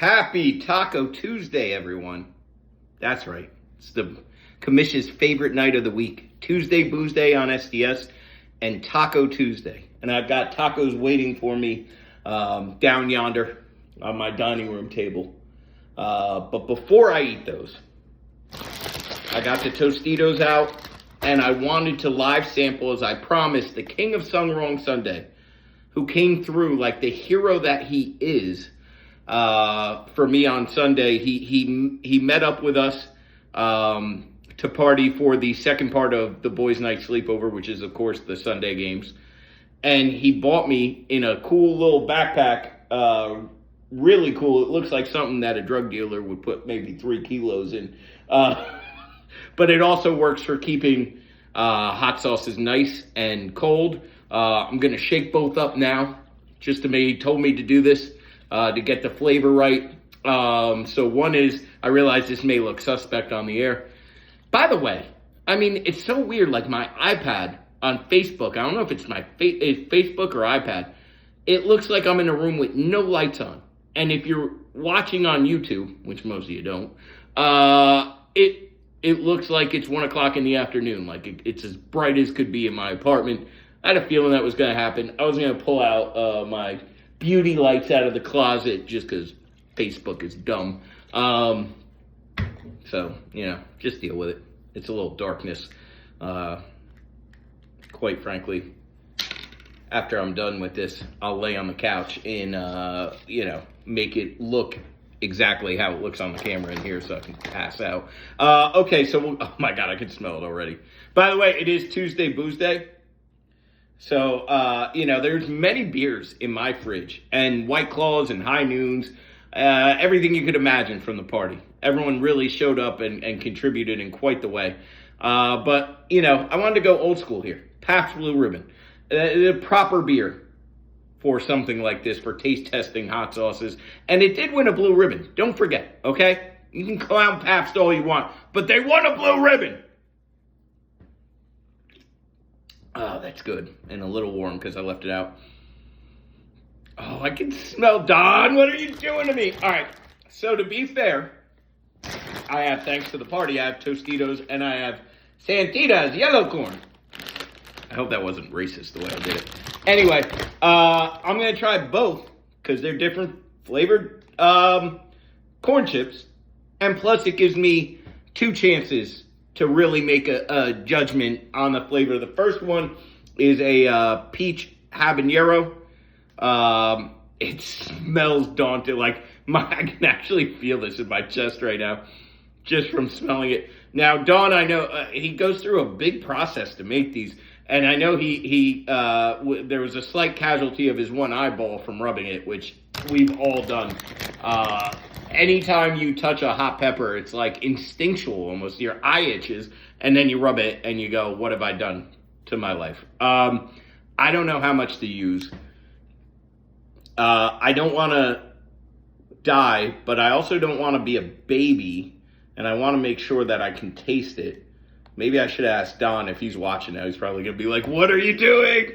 Happy Taco Tuesday, everyone. That's right. It's the commission's favorite night of the week. Tuesday Booze Day on SDS and Taco Tuesday. And I've got tacos waiting for me down yonder on my dining room table. But before I eat those, I got the Tostitos out and I wanted to live sample, as I promised, the king of Sung Wrong Sunday, who came through like the hero that he is. For me on Sunday, he met up with us to party for the second part of the boys' night sleepover, which is, of course, the Sunday games. And he bought me in a cool little backpack, really cool. It looks like something that a drug dealer would put maybe 3 kilos in. But it also works for keeping hot sauces nice and cold. I'm going to shake both up now, just to he told me to do this. To get the flavor right. So one is, I realize this may look suspect on the air. By the way, I mean, it's so weird, like my iPad on Facebook, I don't know if it's my Facebook or iPad, it looks like I'm in a room with no lights on. And if you're watching on YouTube, which most of you don't, it looks like it's 1 o'clock in the afternoon, like it's as bright as could be in my apartment. I had a feeling that was going to happen. I was going to pull out my beauty lights out of the closet just because Facebook is dumb. So, just deal with it. It's a little darkness. Quite frankly, after I'm done with this, I'll lay on the couch and, make it look exactly how it looks on the camera in here so I can pass out. Okay, so, oh my God, I can smell it already. By the way, it is Tuesday Booze Day. So, there's many beers in my fridge, and White Claws and High Noons, everything you could imagine from the party. Everyone really showed up and contributed in quite the way. But, I wanted to go old school here. Pabst Blue Ribbon. The proper beer for something like this, for taste testing hot sauces. And it did win a blue ribbon. Don't forget, okay? You can clown Pabst all you want, but they won a blue ribbon. Oh, that's good. And a little warm because I left it out. Oh, I can smell Don. What are you doing to me? All right. So to be fair, I have, thanks to the party, I have Tostitos and I have Santitas yellow corn. I hope that wasn't racist the way I did it. Anyway, I'm going to try both because they're different flavored corn chips. And plus it gives me 2 chances to really make a judgment on the flavor. The first one is a peach habanero. It smells daunting. Like, I can actually feel this in my chest right now, just from smelling it. Now, Don, I know he goes through a big process to make these, and I know there was a slight casualty of his one eyeball from rubbing it, which we've all done. Anytime you touch a hot pepper, it's like instinctual almost. Your eye itches, and then you rub it, and you go, what have I done to my life? I don't know how much to use. I don't want to die, but I also don't want to be a baby, and I want to make sure that I can taste it. Maybe I should ask Don if he's watching now. He's probably going to be like, what are you doing?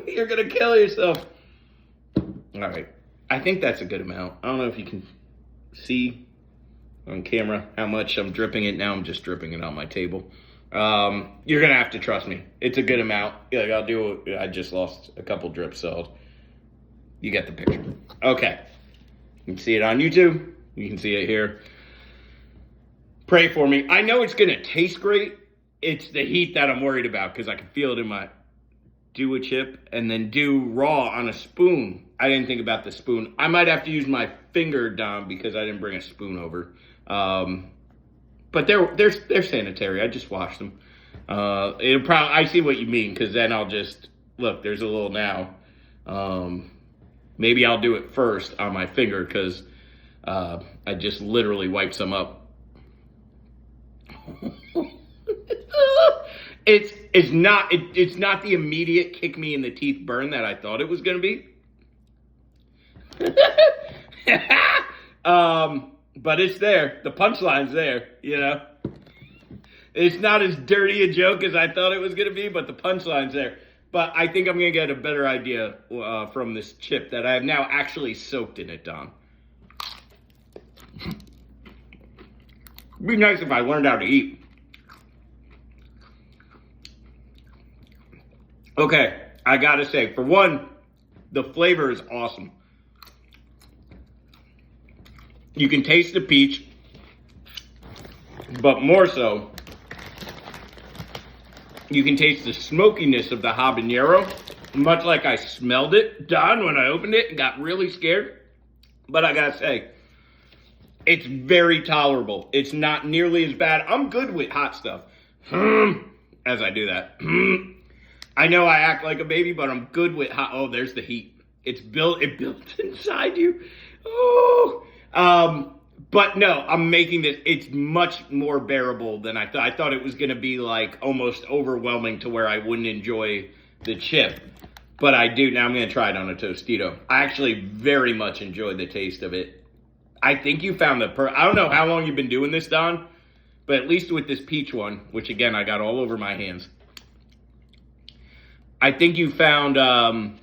You're going to kill yourself. All right. I think that's a good amount. I don't know if you can see on camera how much I'm dripping it. Now I'm just dripping it on my table. You're gonna have to trust me. It's a good amount. Like, I just lost a couple drips, so you get the picture. Okay, you can see it on YouTube. You can see it here. Pray for me. I know it's gonna taste great. It's the heat that I'm worried about because I can feel it in my do a chip and then do raw on a spoon. I didn't think about the spoon. I might have to use my finger, Dom, because I didn't bring a spoon over. But they're sanitary. I just washed them. I see what you mean, because then I'll just look. There's a little now. Maybe I'll do it first on my finger because I just literally wiped some up. It's not the immediate kick me in the teeth burn that I thought it was going to be. But it's there. The punchline's there, It's not as dirty a joke as I thought it was going to be, but the punchline's there. But I think I'm going to get a better idea from this chip that I have now actually soaked in it, Don. It'd be nice if I learned how to eat. Okay, I gotta say, for one, the flavor is awesome. You can taste the peach, but more so, you can taste the smokiness of the habanero, much like I smelled it, Don, when I opened it and got really scared. But I gotta say, it's very tolerable. It's not nearly as bad. I'm good with hot stuff. As I do that. I know I act like a baby, but I'm good with hot. Oh, there's the heat. It built inside you. Oh. But no, I'm making this, it's much more bearable than I thought. I thought it was going to be like almost overwhelming to where I wouldn't enjoy the chip. But I do. Now I'm going to try it on a Tostito. I actually very much enjoy the taste of it. I think you found I don't know how long you've been doing this, Don, but at least with this peach one, which again, I got all over my hands. I think you found the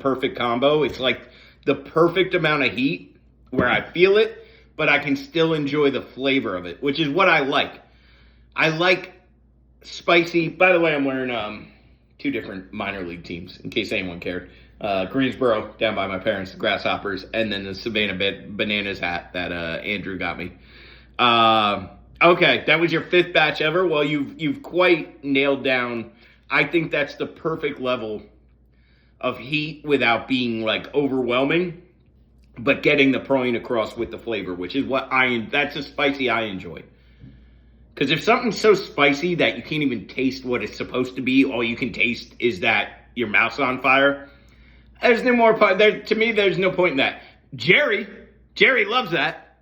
perfect combo. It's like the perfect amount of heat where I feel it, but I can still enjoy the flavor of it, which is what I like. I like spicy. By the way, I'm wearing two different minor league teams, in case anyone cared. Greensboro, down by my parents, the Grasshoppers, and then the Savannah Bananas hat that Andrew got me. Okay, that was your 5th batch ever. Well, you've quite nailed down. I think that's the perfect level of heat without being like overwhelming, but getting the point across with the flavor, which is that's a spicy I enjoy. Because if something's so spicy that you can't even taste what it's supposed to be, all you can taste is that your mouth's on fire, there's no more point. To me, there's no point in that. Jerry loves that,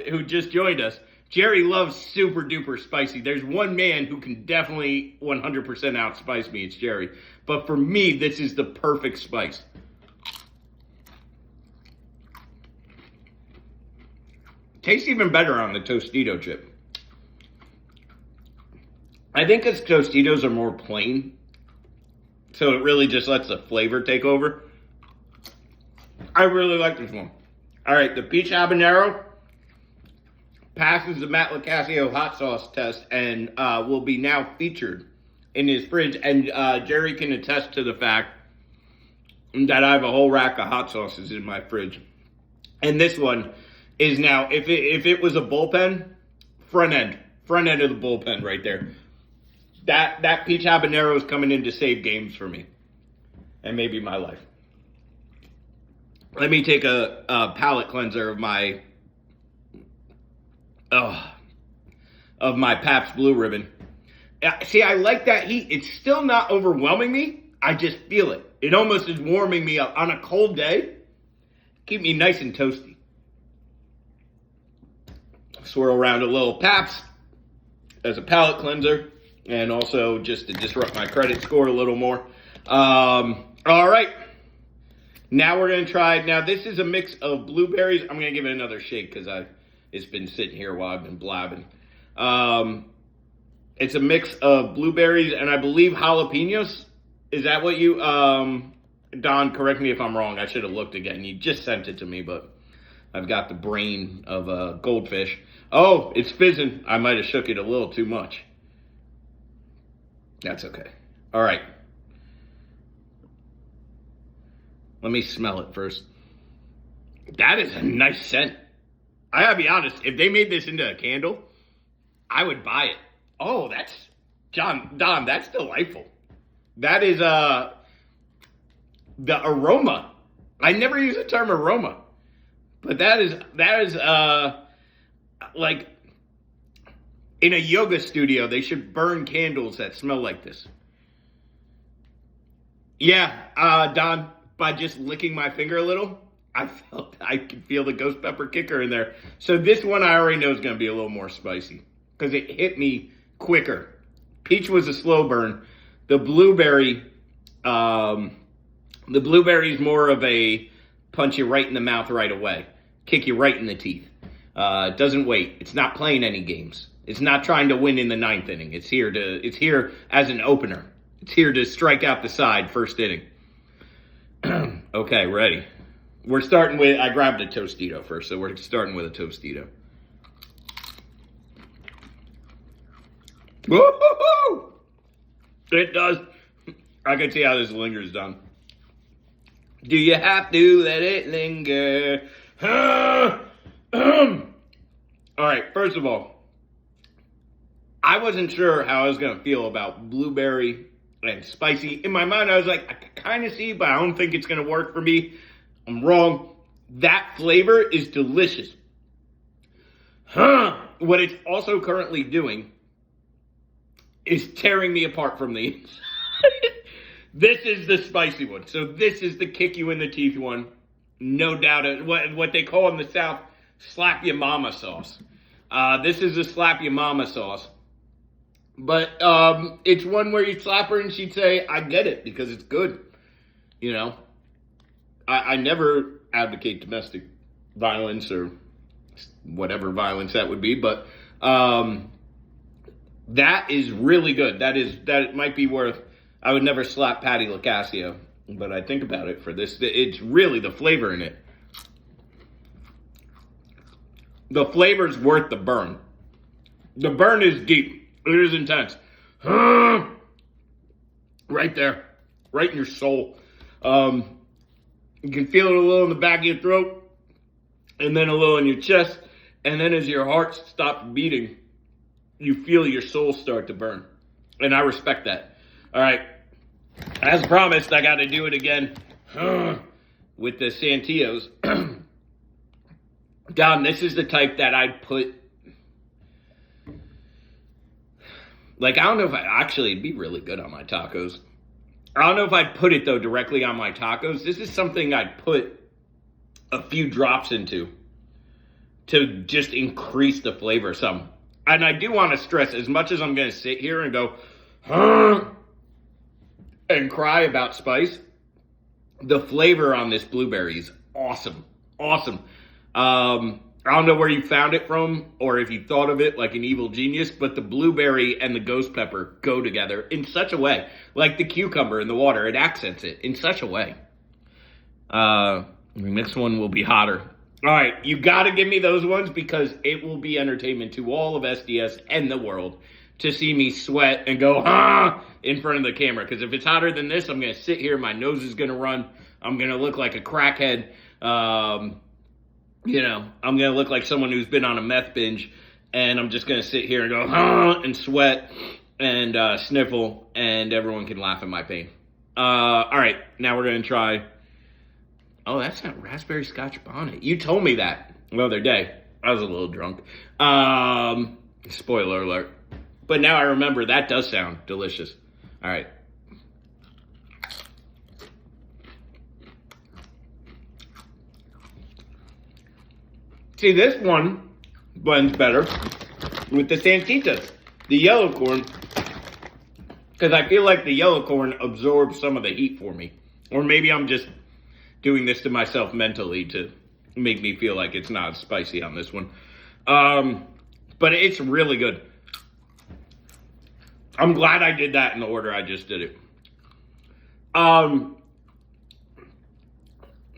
who just joined us. Jerry loves super duper spicy. There's one man who can definitely 100% outspice me. It's Jerry. But for me, this is the perfect spice. Tastes even better on the Tostito chip. I think because Tostitos are more plain, so it really just lets the flavor take over. I really like this one. All right, the peach habanero passes the Matt LoCascio hot sauce test and will be now featured in his fridge. And Jerry can attest to the fact that I have a whole rack of hot sauces in my fridge. And this one is now, if it was a bullpen, front end of the bullpen right there. That peach habanero is coming in to save games for me, and maybe my life. Let me take a palate cleanser of my Pabst Blue Ribbon. See, I like that heat. It's still not overwhelming me. I just feel it. It almost is warming me up on a cold day. Keep me nice and toasty. Swirl around a little Pabst as a palate cleanser, and also just to disrupt my credit score a little more. All right. Now we're going to try. Now, this is a mix of blueberries. I'm going to give it another shake because it's been sitting here while I've been blabbing. It's a mix of blueberries and I believe jalapenos. Is that what you... Don, correct me if I'm wrong. I should have looked again. You just sent it to me, but I've got the brain of a goldfish. Oh, it's fizzing. I might have shook it a little too much. That's okay. All right. Let me smell it first. That is a nice scent. I gotta be honest, if they made this into a candle, I would buy it. Oh, that's... Don, that's delightful. That is, the aroma. I never use the term aroma. But that is, like, in a yoga studio, they should burn candles that smell like this. Yeah, Don, by just licking my finger a little, I could feel the ghost pepper kicker in there. So this one I already know is going to be a little more spicy because it hit me quicker. Peach was a slow burn. The blueberry is more of a punch you right in the mouth right away, kick you right in the teeth. It doesn't wait. It's not playing any games. It's not trying to win in the 9th inning. It's here as an opener. It's here to strike out the side first inning. Okay, ready. We're starting with, I grabbed a Tostito first, so we're starting with a Tostito. Woo-hoo-hoo! It does. I can see how this lingers, Don. Do you have to let it linger? All right, first of all, I wasn't sure how I was going to feel about blueberry and spicy. In my mind, I was like, I can kind of see, but I don't think it's going to work for me. I'm wrong. That flavor is delicious. What it's also currently doing is tearing me apart from the inside. This is the spicy one. So this is the kick you in the teeth one. No doubt. What they call in the South, slap your mama sauce. This is a slap your mama sauce. But it's one where you slap her and she'd say, I get it, because it's good. You know, I never advocate domestic violence or whatever violence that would be, but that is really good. That might be worth. I would never slap Patty LaCasio, but I think about it for this. It's really the flavor in it. The flavor's worth the burn. The burn is deep. It is intense. Right there. Right in your soul. You can feel it a little in the back of your throat, and then a little in your chest, and then as your heart stops beating, you feel your soul start to burn. And I respect that. All right. As promised, I got to do it again with the Santios. Don, this is the type that I'd put. Like, I don't know if it'd be really good on my tacos. I don't know if I'd put it, though, directly on my tacos. This is something I'd put a few drops into to just increase the flavor some. And I do want to stress, as much as I'm going to sit here and go, and cry about spice, the flavor on this blueberry is awesome. Awesome. I don't know where you found it from or if you thought of it like an evil genius, but the blueberry and the ghost pepper go together in such a way. Like the cucumber in the water, it accents it in such a way. The next one will be hotter. All right, you got to give me those ones because it will be entertainment to all of SDS and the world to see me sweat and go, in front of the camera. Because if it's hotter than this, I'm going to sit here, my nose is going to run, I'm going to look like a crackhead, you know, I'm going to look like someone who's been on a meth binge, and I'm just going to sit here and go, and sweat and sniffle, and everyone can laugh at my pain. All right, now we're going to try. Oh, that's not raspberry scotch bonnet. You told me that the other day. I was a little drunk. Spoiler alert. But now I remember that does sound delicious. All right. See, this one blends better with the Santitas, the yellow corn, because I feel like the yellow corn absorbs some of the heat for me. Or maybe I'm just doing this to myself mentally to make me feel like it's not spicy on this one. But it's really good. I'm glad I did that in the order I just did it.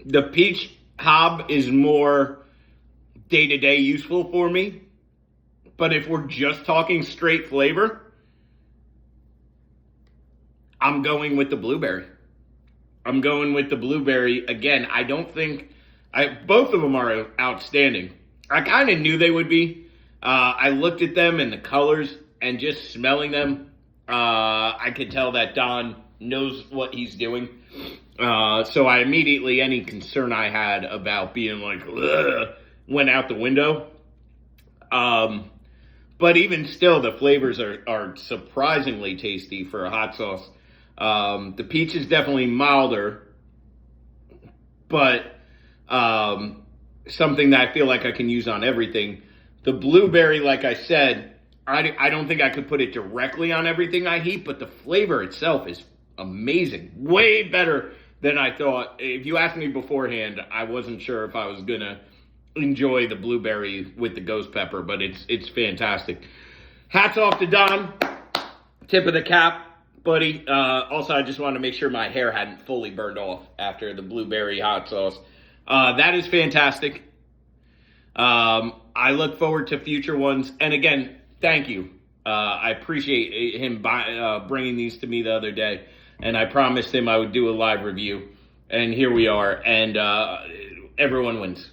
The peach hob is more day-to-day useful for me. But if we're just talking straight flavor, I'm going with the blueberry. I'm going with the blueberry. Again, I don't think... both of them are outstanding. I kind of knew they would be. I looked at them and the colors and just smelling them, I could tell that Don knows what he's doing. So I immediately, any concern I had about being like, ugh, went out the window. But even still, the flavors are surprisingly tasty for a hot sauce. The peach is definitely milder, but something that I feel like I can use on everything. The blueberry, like I said, I don't think I could put it directly on everything I eat, but the flavor itself is amazing. Way better than I thought. If you asked me beforehand, I wasn't sure if I was going to enjoy the blueberry with the ghost pepper, but it's fantastic. Hats off to Don. Tip of the cap, buddy. Also, I just wanted to make sure my hair hadn't fully burned off after the blueberry hot sauce. That is fantastic. I look forward to future ones. And again, thank you I appreciate him bringing these to me the other day, and I promised him I would do a live review, and here we are, and everyone wins.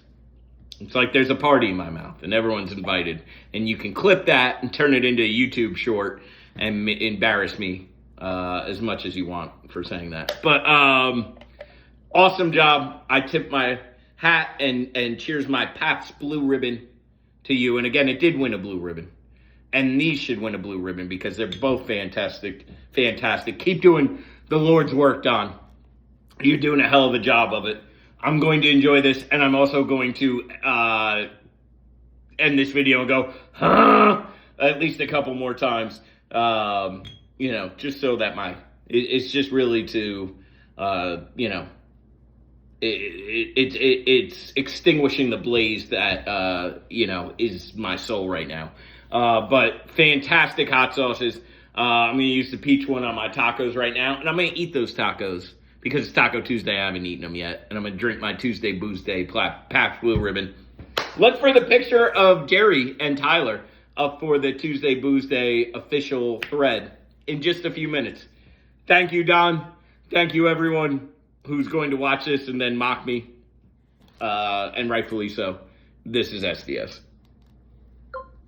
It's like there's a party in my mouth, and everyone's invited, and you can clip that and turn it into a YouTube short and embarrass me as much as you want for saying that. But awesome job. I tip my hat and cheers my Pabst Blue Ribbon to you. And again, it did win a blue ribbon. And these should win a blue ribbon because they're both fantastic. Fantastic. Keep doing the Lord's work, Don. You're doing a hell of a job of it. I'm going to enjoy this, and I'm also going to end this video and go, huh? At least a couple more times. You know, just so that it's just really to, you know, it's extinguishing the blaze that, you know, is my soul right now. But fantastic hot sauces. I'm going to use the peach one on my tacos right now, and I'm going to eat those tacos because it's Taco Tuesday. I haven't eaten them yet, and I'm going to drink my Tuesday Booze Day Pabst Blue Ribbon. Look for the picture of Jerry and Tyler up for the Tuesday Booze Day official thread in just a few minutes. Thank you, Don. Thank you, everyone who's going to watch this and then mock me, and rightfully so. This is SDS.